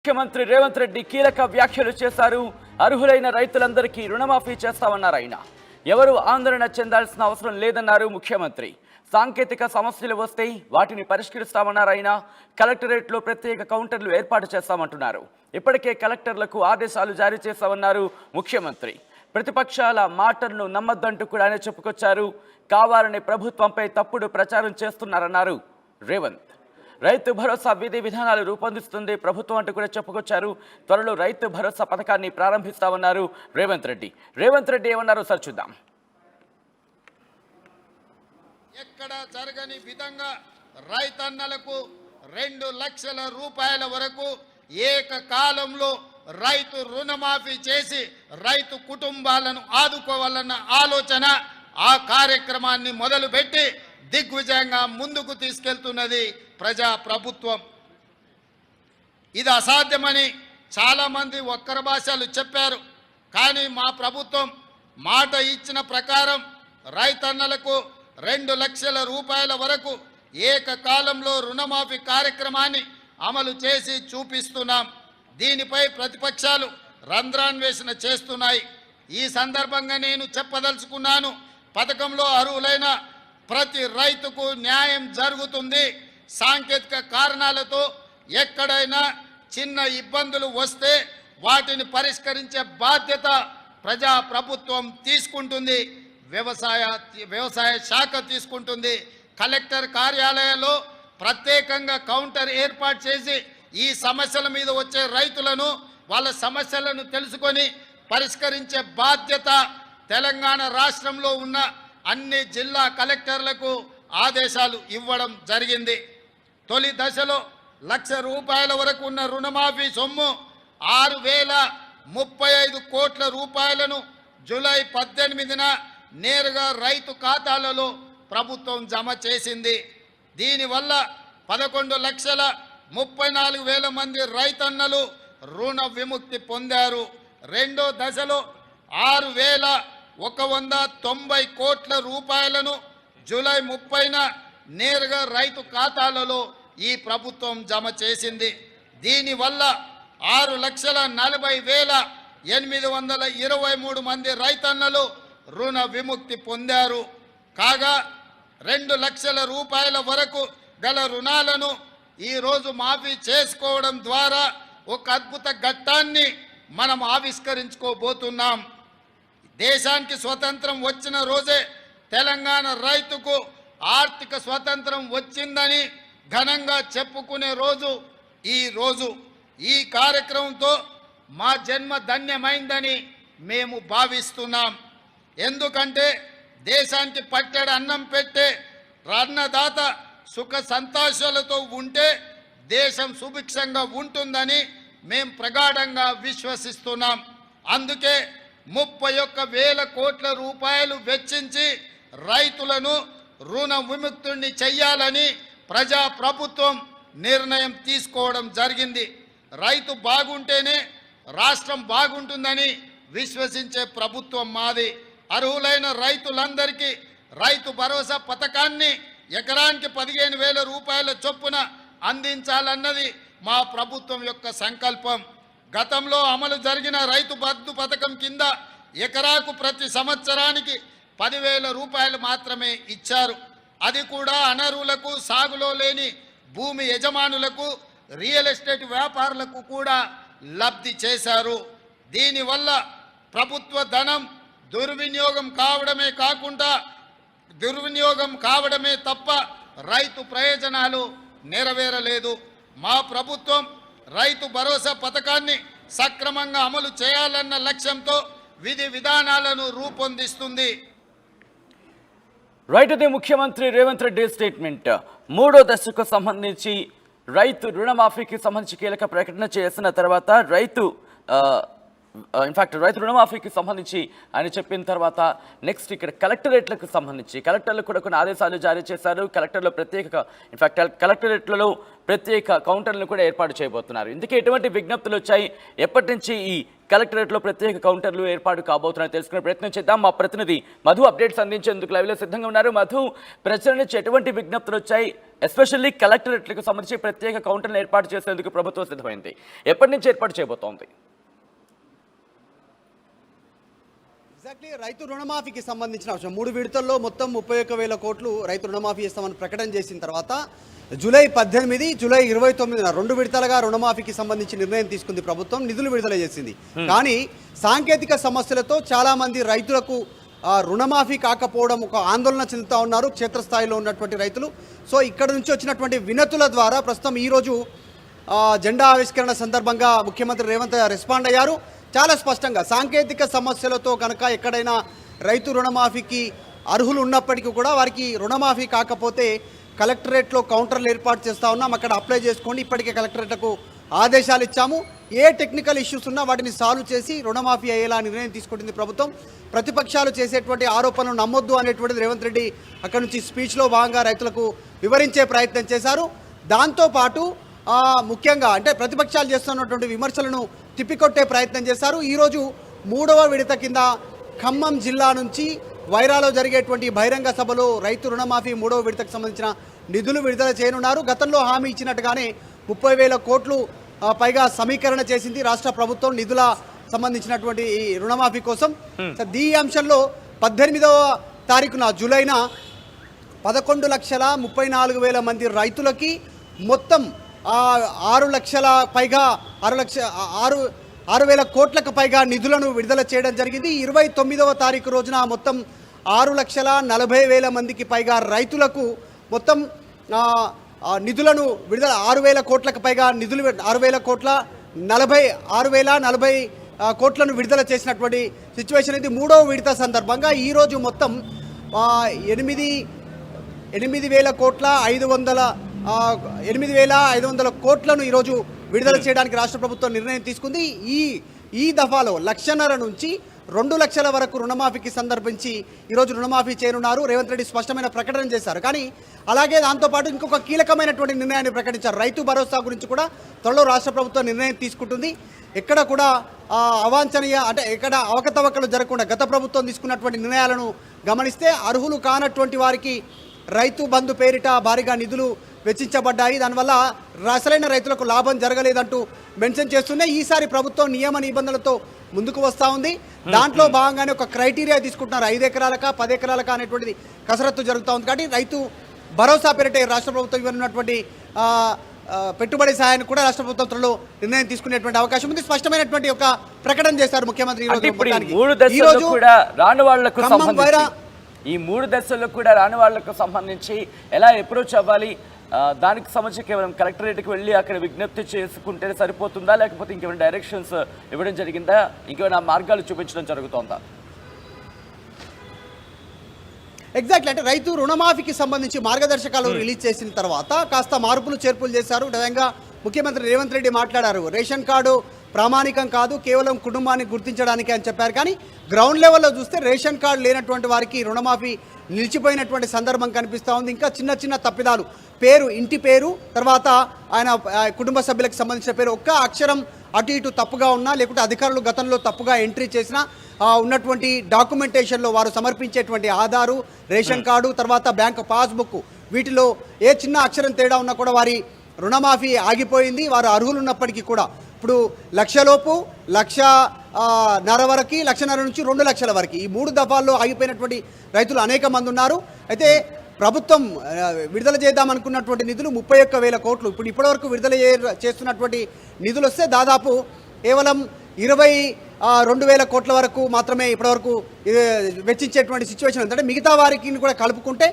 ముఖ్యమంత్రి రేవంత్ రెడ్డి కీలక వ్యాఖ్యలు చేశారు. అర్హులైన రైతులందరికీ రుణమాఫీ చేస్తామన్నారు ఆయన. ఎవరు ఆందోళన చెందాల్సిన అవసరం లేదన్నారు ముఖ్యమంత్రి. సాంకేతిక సమస్యలు వస్తే వాటిని పరిష్కరిస్తామన్నారు ఆయన. కలెక్టరేట్లో ప్రత్యేక కౌంటర్లు ఏర్పాటు చేస్తామంటున్నారు. ఇప్పటికే కలెక్టర్లకు ఆదేశాలు జారీ చేస్తామన్నారు ముఖ్యమంత్రి. ప్రతిపక్షాల మాటలను నమ్మద్దంటూ కూడా ఆయన చెప్పుకొచ్చారు. కావాలని ప్రభుత్వంపై తప్పుడు ప్రచారం చేస్తున్నారన్నారు రేవంత్. రైతు భరోసా విధి విధానాలు రూపొందిస్తుంది ప్రభుత్వం అంటూ కూడా చెప్పుకొచ్చారు. త్వరలో రైతు భరోసా పథకాన్ని ప్రారంభిస్తామన్నారు రేవంత్ రెడ్డి ఏమన్నారో సార్ చూద్దాం. ఎక్కడ జరగని విధంగా రైతన్నలకు 2 లక్షల రూపాయల వరకు ఏకకాలంలో రైతు రుణమాఫీ చేసి రైతు కుటుంబాలను ఆదుకోవాలన్న ఆలోచన ఆ కార్యక్రమాన్ని మొదలుపెట్టి దిగ్విజయంగా ముందుకు తీసుకెళ్తున్నది ప్రజా ప్రభుత్వం. ఇది అసాధ్యమని చాలామంది ఒక్కర భాషలు చెప్పారు. కానీ మా ప్రభుత్వం మాట ఇచ్చిన ప్రకారం రైతన్నలకు 2 లక్షల రూపాయల వరకు ఏకకాలంలో రుణమాఫీ కార్యక్రమాన్ని అమలు చేసి చూపిస్తున్నాం. దీనిపై ప్రతిపక్షాలు రంధ్రాన్వేషణ చేస్తున్నాయి. ఈ సందర్భంగా నేను చెప్పదలుచుకున్నాను, పథకంలో అర్హులైన ప్రతి రైతుకు న్యాయం జరుగుతుంది. సాంకేతిక కారణాలతో ఎక్కడైనా చిన్న ఇబ్బందులు వస్తే వాటిని పరిష్కరించే బాధ్యత ప్రజా ప్రభుత్వం తీసుకుంటుంది, వ్యవసాయ శాఖ తీసుకుంటుంది. కలెక్టర్ కార్యాలయంలో ప్రత్యేకంగా కౌంటర్ ఏర్పాటు చేసి ఈ సమస్యల మీద వచ్చే రైతులను వాళ్ళ సమస్యలను తెలుసుకొని పరిష్కరించే బాధ్యత తెలంగాణ రాష్ట్రంలో ఉన్న అన్ని జిల్లా కలెక్టర్లకు ఆదేశాలు ఇవ్వడం జరిగింది. తొలి దశలో 1 లక్ష రూపాయల వరకు ఉన్న రుణమాఫీ సొమ్ము 6,035 కోట్ల రూపాయలను జూలై 18న నేరుగా రైతు ఖాతాలలో ప్రభుత్వం జమ చేసింది. దీనివల్ల 11,34,000 మంది రైతన్నలు రుణ విముక్తి పొందారు. రెండో దశలో 6,190 కోట్ల రూపాయలను జూలై 30న నేరుగా రైతు ఖాతాలలో ఈ ప్రభుత్వం జమ చేసింది. దీనివల్ల 6,40,823 మంది రైతన్నలు రుణ విముక్తి పొందారు. కాగా 2 లక్షల రూపాయల వరకు గల రుణాలను ఈరోజు మాఫీ చేసుకోవడం ద్వారా ఒక అద్భుత ఘట్టాన్ని మనం ఆవిష్కరించుకోబోతున్నాం. దేశానికి స్వతంత్రం వచ్చిన రోజే తెలంగాణ రైతుకు ఆర్థిక స్వతంత్రం వచ్చిందని ఘనంగా చెప్పుకునే రోజు ఈ రోజు. ఈ కార్యక్రమంతో మా జన్మ ధన్యమైందని మేము భావిస్తున్నాం. ఎందుకంటే దేశానికి పట్టెడు అన్నం పెట్టే అన్నదాత సుఖ సంతోషాలతో ఉంటే దేశం సుభిక్షంగా ఉంటుందని మేము ప్రగాఢంగా విశ్వసిస్తున్నాం. అందుకే 31,000 కోట్ల రూపాయలు వెచ్చించి రైతులను రుణ విముక్తుల్ని చెయ్యాలని ప్రజా ప్రభుత్వం నిర్ణయం తీసుకోవడం జరిగింది. రైతు బాగుంటేనే రాష్ట్రం బాగుంటుందని విశ్వసించే ప్రభుత్వం మాది. అర్హులైన రైతులందరికీ రైతు భరోసా పథకాన్ని ఎకరానికి 15,000 రూపాయల చొప్పున అందించాలన్నది మా ప్రభుత్వం యొక్క సంకల్పం. గతంలో అమలు జరిగిన రైతు బంధు పథకం కింద ఎకరాకు ప్రతి సంవత్సరానికి 10,000 రూపాయలు మాత్రమే ఇచ్చారు. అది కూడా అనర్హులకు, సాగులో లేని భూమి యజమానులకు, రియల్ ఎస్టేట్ వ్యాపారులకు కూడా లబ్ధి చేశారు. దీనివల్ల ప్రభుత్వ ధనం దుర్వినియోగం కావడమే తప్ప రైతు ప్రయోజనాలు నెరవేరలేదు. మా ప్రభుత్వం రైతు భరోసా పథకాన్ని సక్రమంగా అమలు చేయాలన్న లక్ష్యంతో విధి విధానాలను రూపొందిస్తుంది. రైట్, అదే ముఖ్యమంత్రి రేవంత్ రెడ్డి స్టేట్మెంట్. 3వ దశకు సంబంధించి రైతు రుణమాఫీకి సంబంధించి కీలక ప్రకటన చేసిన తర్వాత ఇన్ఫాక్ట్ రైతు రుణమాఫీకి సంబంధించి ఆయన చెప్పిన తర్వాత నెక్స్ట్ ఇక్కడ కలెక్టరేట్లకు సంబంధించి కలెక్టర్లు కూడా కొన్ని ఆదేశాలు జారీ చేశారు. కలెక్టర్లో ప్రత్యేక ఇన్ఫాక్ట్ కలెక్టరేట్లలో ప్రత్యేక కౌంటర్లను కూడా ఏర్పాటు చేయబోతున్నారు. ఇందుకే ఎటువంటి విజ్ఞప్తులు వచ్చాయి, ఎప్పటి నుంచి ఈ కలెక్టరేట్లో ప్రత్యేక కౌంటర్లు ఏర్పాటు కాబోతున్నాయో తెలుసుకునే ప్రయత్నం చేద్దాం. మా ప్రతినిధి మధు అప్డేట్స్ అందించేందుకు లైవ్లో సిద్ధంగా ఉన్నారు. మధు, ప్రజల నుంచి ఎటువంటి విజ్ఞప్తులు వచ్చాయి, ఎస్పెషల్లీ కలెక్టరేట్లకు సంబంధించి ప్రత్యేక కౌంటర్లు ఏర్పాటు చేసేందుకు ప్రభుత్వం సిద్ధమైంది, ఎప్పటి నుంచి ఏర్పాటు చేయబోతోంది? ఎగ్జాక్ట్లీ రైతు రుణమాఫీకి సంబంధించిన అంశం 3 విడతల్లో మొత్తం 31,000 కోట్లు రైతు రుణమాఫీ చేస్తామని ప్రకటన చేసిన తర్వాత జూలై 18, జూలై 29 2 విడతలుగా రుణమాఫీకి సంబంధించి నిర్ణయం తీసుకుంది ప్రభుత్వం, నిధులు విడుదల చేసింది. కానీ సాంకేతిక సమస్యలతో చాలా మంది రైతులకు రుణమాఫీ కాకపోవడం ఒక ఆందోళన చెందుతూ ఉన్నారు క్షేత్రస్థాయిలో ఉన్నటువంటి రైతులు. సో ఇక్కడ నుంచి వచ్చినటువంటి వినతుల ద్వారా ప్రస్తుతం ఈరోజు జెండా ఆవిష్కరణ సందర్భంగా ముఖ్యమంత్రి రేవంత్ రెస్పాండ్ అయ్యారు. చాలా స్పష్టంగా సాంకేతిక సమస్యలతో కనుక ఎక్కడైనా రైతు రుణమాఫీకి అర్హులు ఉన్నప్పటికీ కూడా వారికి రుణమాఫీ కాకపోతే కలెక్టరేట్లో కౌంటర్లు ఏర్పాటు చేస్తూ ఉన్నాం, అక్కడ అప్లై చేసుకోండి. ఇప్పటికే కలెక్టరేట్లకు ఆదేశాలు ఇచ్చాము. ఏ టెక్నికల్ ఇష్యూస్ ఉన్నా వాటిని సాల్వ్ చేసి రుణమాఫీ అయ్యేలా నిర్ణయం తీసుకుంటుంది ప్రభుత్వం. ప్రతిపక్షాలు చేసేటువంటి ఆరోపణలు నమ్మొద్దు అనేటువంటిది రేవంత్ రెడ్డి అక్కడి నుంచి స్పీచ్లో భాగంగా రైతులకు వివరించే ప్రయత్నం చేశారు. దాంతోపాటు ముఖ్యంగా అంటే ప్రతిపక్షాలు చేస్తున్నటువంటి విమర్శలను తిప్పికొట్టే ప్రయత్నం చేశారు. ఈరోజు 3వ విడత కింద ఖమ్మం జిల్లా నుంచి వైరాలో జరిగేటువంటి బహిరంగ సభలో రైతు రుణమాఫీ 3వ విడతకు సంబంధించిన నిధులు విడుదల చేయనున్నారు. గతంలో హామీ ఇచ్చినట్టుగానే 30,000 కోట్లు పైగా సమీకరణ చేసింది రాష్ట్ర ప్రభుత్వం నిధుల సంబంధించినటువంటి ఈ రుణమాఫీ కోసం. ఈ అంశంలో 18వ తారీఖున జూలైన 11,34,000 మంది రైతులకి మొత్తం 6,000 కోట్లకు పైగా నిధులను విడుదల చేయడం జరిగింది. 29వ తారీఖు రోజున మొత్తం 6,40,000 మందికి పైగా రైతులకు మొత్తం నిధులను విడుదల 6,000 కోట్లకు పైగా నిధులు 6,040 కోట్లను విడుదల చేసినటువంటి సిచ్యువేషన్ ఇది. 3వ విడత సందర్భంగా ఈరోజు మొత్తం 8,500 కోట్లను ఈరోజు విడుదల చేయడానికి రాష్ట్ర ప్రభుత్వం నిర్ణయం తీసుకుంది. ఈ దఫాలో 1,50,000 నుంచి 2 లక్షల వరకు రుణమాఫీకి సందర్భించి ఈరోజు రుణమాఫీ చేయనున్నారు. రేవంత్ రెడ్డి స్పష్టమైన ప్రకటన చేశారు. కానీ అలాగే దాంతోపాటు ఇంకొక కీలకమైనటువంటి నిర్ణయాన్ని ప్రకటించారు. రైతు భరోసా గురించి కూడా త్వరలో రాష్ట్ర ప్రభుత్వం నిర్ణయం తీసుకుంటుంది. ఎక్కడ కూడా అవాంఛనీయ అంటే ఎక్కడ అవకతవకలు జరగకుండా గత ప్రభుత్వం తీసుకున్నటువంటి నిర్ణయాలను గమనిస్తే అర్హులు కానటువంటి వారికి రైతు బంధు పేరిట భారీగా నిధులు వెచ్చించబడ్డాయి. దానివల్ల అసలైన రైతులకు లాభం జరగలేదంటూ మెన్షన్ చేస్తున్నాయి. ఈసారి ప్రభుత్వం నియమ నిబంధనలతో ముందుకు వస్తూ ఉంది. దాంట్లో భాగంగానే ఒక క్రైటీరియా తీసుకుంటున్నారు. 5 ఎకరాలకా 10 ఎకరాలకా అనేటువంటిది కసరత్తు జరుగుతూ ఉంది. కాబట్టి రైతు భరోసా పేరిట రాష్ట్ర ప్రభుత్వం ఇవ్వనున్నటువంటి పెట్టుబడి సహాయాన్ని కూడా రాష్ట్ర ప్రభుత్వం త్వరలో నిర్ణయం తీసుకునేటువంటి అవకాశం ఉంది. స్పష్టమైనటువంటి ఒక ప్రకటన చేశారు ముఖ్యమంత్రి. ఈ 3 దశల్లో కూడా రాని వాళ్లకు సంబంధించి ఎలా అప్రోచ్ అవ్వాలి, దానికి సంబంధించి కేవలం కలెక్టరేట్కి వెళ్ళి అక్కడ విజ్ఞప్తి చేసుకుంటే సరిపోతుందా, లేకపోతే ఇంకేమైనా డైరెక్షన్స్ ఇవ్వడం జరిగిందా, ఇంకేమైనా మార్గాలు చూపించడం జరుగుతుందా? ఎగ్జాక్ట్లీ అంటే రైతు రుణమాఫీకి సంబంధించి మార్గదర్శకాలు రిలీజ్ చేసిన తర్వాత కాస్త మార్పులు చేర్పులు చేశారు. విధంగా ముఖ్యమంత్రి రేవంత్ రెడ్డి మాట్లాడారు. రేషన్ కార్డు ప్రామాణికం కాదు, కేవలం కుటుంబాన్ని గుర్తించడానికి అని చెప్పారు. కానీ గ్రౌండ్ లెవెల్లో చూస్తే రేషన్ కార్డు లేనటువంటి వారికి రుణమాఫీ నిలిచిపోయినటువంటి సందర్భం కనిపిస్తూ ఉంది. ఇంకా చిన్న చిన్న తప్పిదాలు, పేరు, ఇంటి పేరు, తర్వాత ఆయన కుటుంబ సభ్యులకు సంబంధించిన పేరు ఒక్క అక్షరం అటు ఇటు తప్పుగా ఉన్నా, లేకుంటే అధికారులు గతంలో తప్పుగా ఎంట్రీ చేసినా ఉన్నటువంటి డాక్యుమెంటేషన్లో వారు సమర్పించేటువంటి ఆధారు, రేషన్ కార్డు, తర్వాత బ్యాంక్ పాస్బుక్, వీటిలో ఏ చిన్న అక్షరం తేడా ఉన్నా కూడా వారి రుణమాఫీ ఆగిపోయింది. వారు అర్హులు ఉన్నప్పటికీ కూడా ఇప్పుడు 1,00,000 లోపు 1,50,000 వరకు, 1,50,000 నుంచి 2 లక్షల వరకు ఈ 3 దఫాల్లో ఆగిపోయినటువంటి రైతులు అనేక మంది ఉన్నారు. అయితే ప్రభుత్వం విడుదల చేద్దామనుకున్నటువంటి నిధులు 31,000 కోట్లు. ఇప్పటివరకు విడుదల చేస్తున్నటువంటి నిధులు వస్తే దాదాపు కేవలం 22,000 కోట్ల వరకు మాత్రమే ఇప్పటివరకు వెచ్చించేటువంటి సిచ్యువేషన్ ఉంది. అంటే మిగతా వారికి కూడా కలుపుకుంటే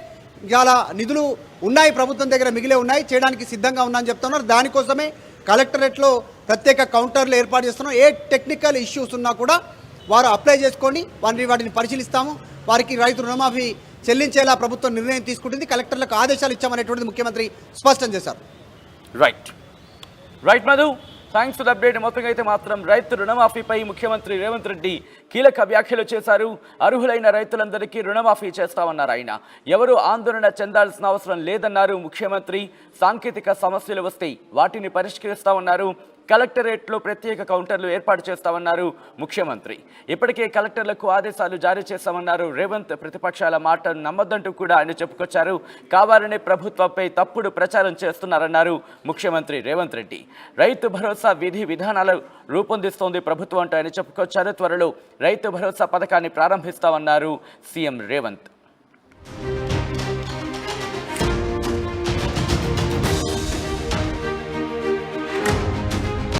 చాలా నిధులు ఉన్నాయి, ప్రభుత్వం దగ్గర మిగిలే ఉన్నాయి, చేయడానికి సిద్ధంగా ఉన్నాయని చెప్తున్నారు. దానికోసమే కలెక్టరేట్లో ప్రత్యేక కౌంటర్లు ఏర్పాటు చేస్తున్నాం. ఏ టెక్నికల్ ఇష్యూస్ ఉన్నా కూడా వారు అప్లై చేసుకోండి, వాటిని పరిశీలిస్తాము. వారికి రైతు రుణమాఫీ చెల్లించేలా ప్రభుత్వం నిర్ణయం తీసుకుంటుంది. కలెక్టర్లకు ఆదేశాలు ఇచ్చామనేటువంటిది ముఖ్యమంత్రి స్పష్టం చేశారు. Right Madhu. Thanks for update. మొత్తంగా అయితే మాత్రం రైతు రుణమాఫీపై ముఖ్యమంత్రి రేవంత్ రెడ్డి కీలక వ్యాఖ్యలు చేశారు. అర్హులైన రైతులందరికీ రుణమాఫీ చేస్తామన్నారు ఆయన. ఎవరు ఆందోళన చెందాల్సిన అవసరం లేదన్నారు ముఖ్యమంత్రి. సాంకేతిక సమస్యలు వస్తే వాటిని పరిష్కరిస్తామన్నారు. కలెక్టరేట్లో ప్రత్యేక కౌంటర్లు ఏర్పాటు చేస్తామన్నారు ముఖ్యమంత్రి. ఇప్పటికే కలెక్టర్లకు ఆదేశాలు జారీ చేస్తామన్నారు రేవంత్. ప్రతిపక్షాల మాట నమ్మొద్దంటూ కూడా ఆయన చెప్పుకొచ్చారు. కావాలనే ప్రభుత్వంపై తప్పుడు ప్రచారం చేస్తున్నారన్నారు ముఖ్యమంత్రి రేవంత్ రెడ్డి. రైతు భరోసా విధి విధానాలు రూపొందిస్తోంది ప్రభుత్వం అంటూ ఆయన చెప్పుకొచ్చారు. త్వరలో రైతు భరోసా పథకాన్ని ప్రారంభిస్తామన్నారు సీఎం రేవంత్.